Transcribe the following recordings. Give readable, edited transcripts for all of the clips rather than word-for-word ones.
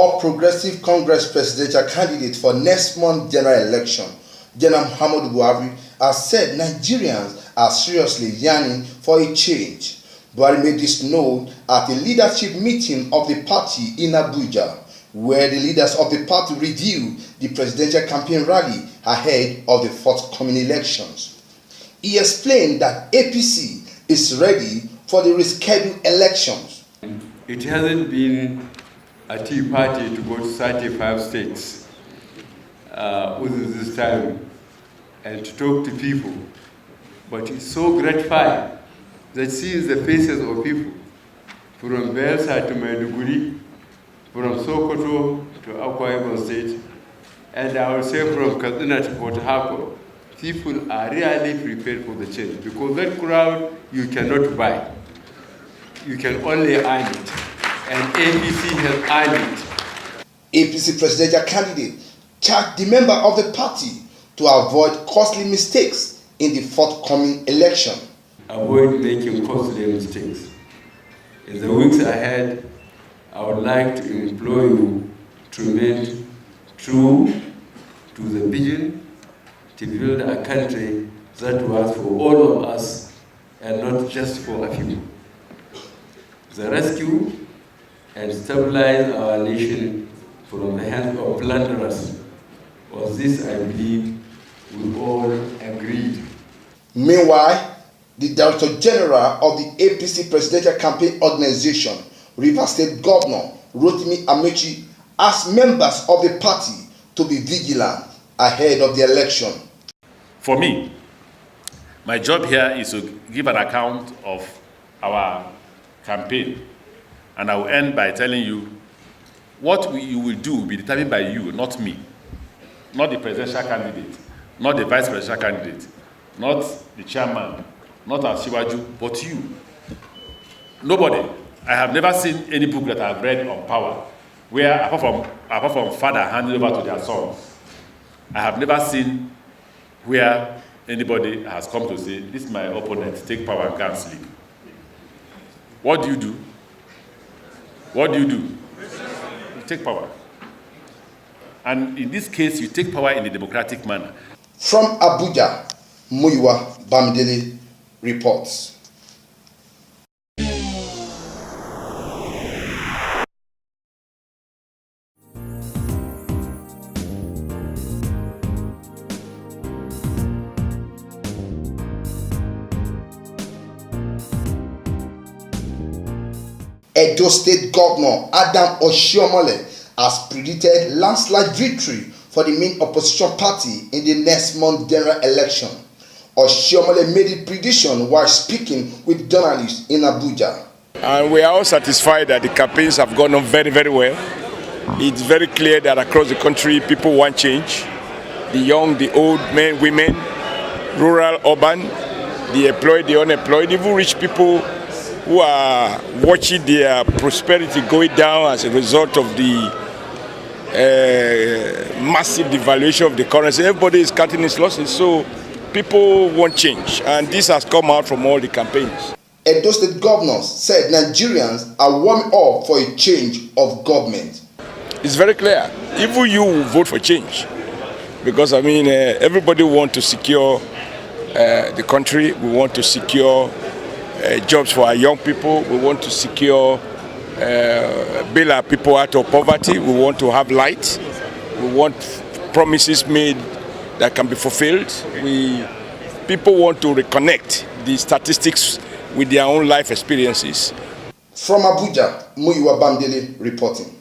All Progressive Congress presidential candidate for next month's general election, General Muhammadu Buhari, has said Nigerians are seriously yearning for a change. Buhari made this known at a leadership meeting of the party in Abuja, where the leaders of the party reviewed the presidential campaign rally ahead of the forthcoming elections. He explained that APC is ready for the rescheduled elections. It hasn't been a tea party to go to 35 states within this time and to talk to people, but it's so gratifying that seeing the faces of people from Belsa to Maiduguri, from Sokoto to Akwa Ibom State, and I will say from Katsina to Port Harcourt, people are really prepared for the change, because that crowd you cannot buy. You can only earn it, and APC has earned it. APC presidential candidate charged the member of the party to avoid costly mistakes in the forthcoming election. Avoid making costly mistakes. In the weeks ahead, I would like to implore you to remain true to the vision to build a country that works for all of us and not just for a few. The rescue and stabilize our nation from the hands of plunderers. On this, I believe we all agreed. Meanwhile, the Director General of the APC Presidential Campaign Organization, Rivers State Governor Rotimi Amechi, asked members of the party to be vigilant ahead of the election. For me, my job here is to give an account of our campaign, and I will end by telling you what you will do will be determined by you, not me, not the presidential candidate, not the vice presidential candidate, not the chairman, not Asiwaju, but you. Nobody. I have never seen any book that I've read on power where, apart from father handing over to their sons, I have never seen where anybody has come to say, this is my opponent, take power and go and sleep. What do you do? What do? You take power. And in this case, you take power in a democratic manner. From Abuja, Muyiwa Bamidele reports. Edo State Governor Adam Oshiomhole has predicted landslide victory for the main opposition party in the next month's general election. Oshiomhole made the prediction while speaking with journalists in Abuja. And we are all satisfied that the campaigns have gone on very, very well. It's very clear that across the country people want change. The young, the old, men, women, rural, urban, the employed, the unemployed, even rich people who are watching their prosperity going down as a result of the massive devaluation of the currency. Everybody is cutting its losses, so people want change, and this has come out from all the campaigns. Edo State governors said Nigerians are warming up for a change of government. It's very clear. Even you will vote for change, because I mean everybody wants to secure the country. We want to secure jobs for our young people. We want to secure, bail our people out of poverty. We want to have light. We want promises made that can be fulfilled. People want to reconnect the statistics with their own life experiences. From Abuja, Muyiwa Bamidele reporting.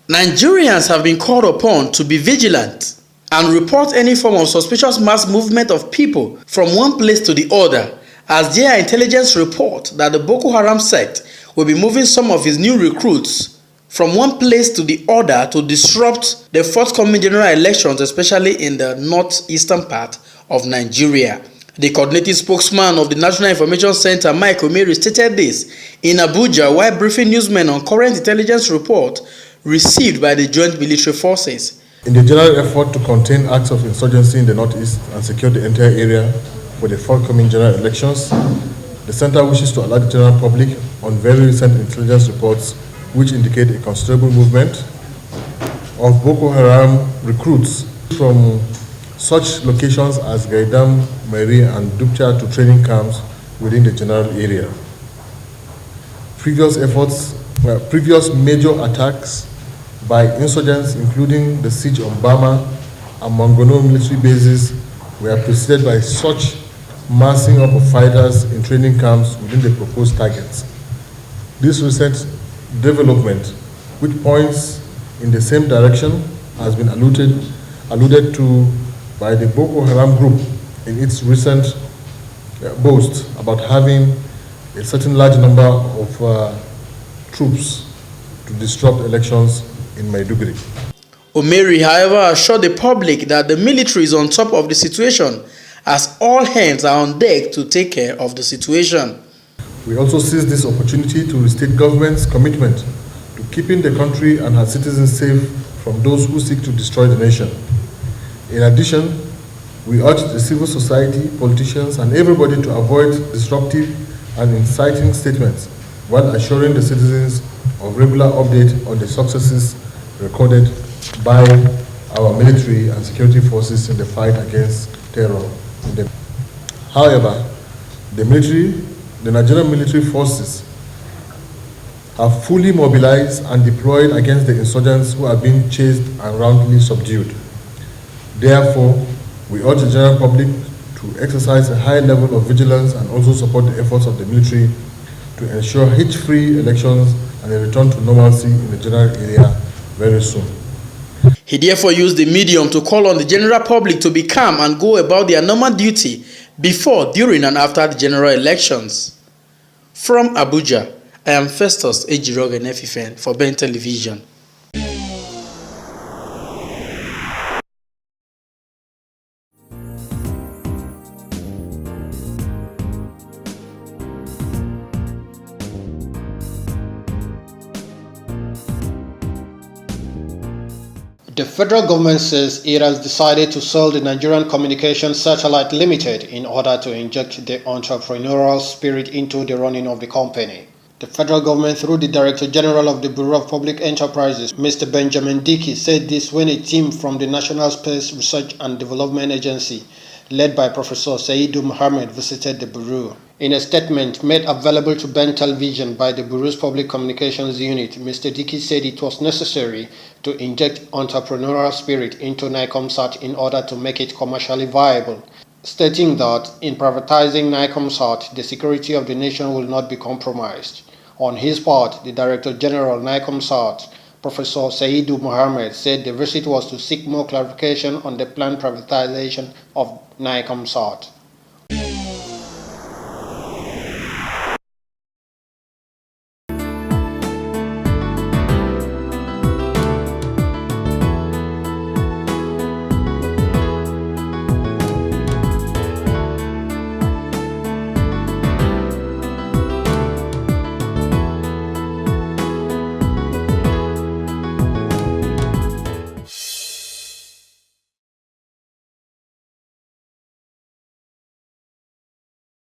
Nigerians have been called upon to be vigilant and report any form of suspicious mass movement of people from one place to the other, as their intelligence report that the Boko Haram sect will be moving some of its new recruits from one place to the other to disrupt the forthcoming general elections, especially in the northeastern part of Nigeria. The coordinating spokesman of the National Information Center, Mike Omeri, stated this in Abuja while briefing newsmen on current intelligence report received by the joint military forces. In the general effort to contain acts of insurgency in the northeast and secure the entire area for the forthcoming general elections, the center wishes to alert the general public on very recent intelligence reports which indicate a considerable movement of Boko Haram recruits from such locations as Gaidam, Meri, and Dupcha to training camps within the general area. Previous major attacks by insurgents, including the siege on Bama and Mongono military bases, were preceded by such massing up of fighters in training camps within the proposed targets. This recent development, which points in the same direction, has been alluded to by the Boko Haram group in its recent boast about having a certain large number of troops to disrupt elections in Maiduguri. Omeri, however, assured the public that the military is on top of the situation as all hands are on deck to take care of the situation. We also seize this opportunity to restate government's commitment to keeping the country and her citizens safe from those who seek to destroy the nation. In addition, we urge the civil society, politicians, and everybody to avoid disruptive and inciting statements while assuring the citizens of regular update on the successes recorded by our military and security forces in the fight against terror. However, the Nigerian military forces are fully mobilized and deployed against the insurgents who are being chased and roundly subdued. Therefore, we urge the general public to exercise a high level of vigilance and also support the efforts of the military to ensure hitch-free elections and a return to normalcy in the general area very soon. He therefore used the medium to call on the general public to be calm and go about their normal duty before, during, and after the general elections. From Abuja, I am Festus Ejiroge Nefifen for Ben Television. The federal government says it has decided to sell the Nigerian Communications Satellite Limited in order to inject the entrepreneurial spirit into the running of the company. The federal government, through the Director General of the Bureau of Public Enterprises, Mr. Benjamin Dickey, said this when a team from the National Space Research and Development Agency, led by Professor Saidu Mohammed, visited the Bureau. In a statement made available to Ben Television by the Bureau's Public Communications Unit, Mr. Dickey said it was necessary to inject entrepreneurial spirit into NICOMSAT in order to make it commercially viable, stating that in privatizing NICOMSAT, the security of the nation will not be compromised. On his part, the Director General NICOMSAT, Professor Saidu Mohammed, said the visit was to seek more clarification on the planned privatization of NICOMSAT.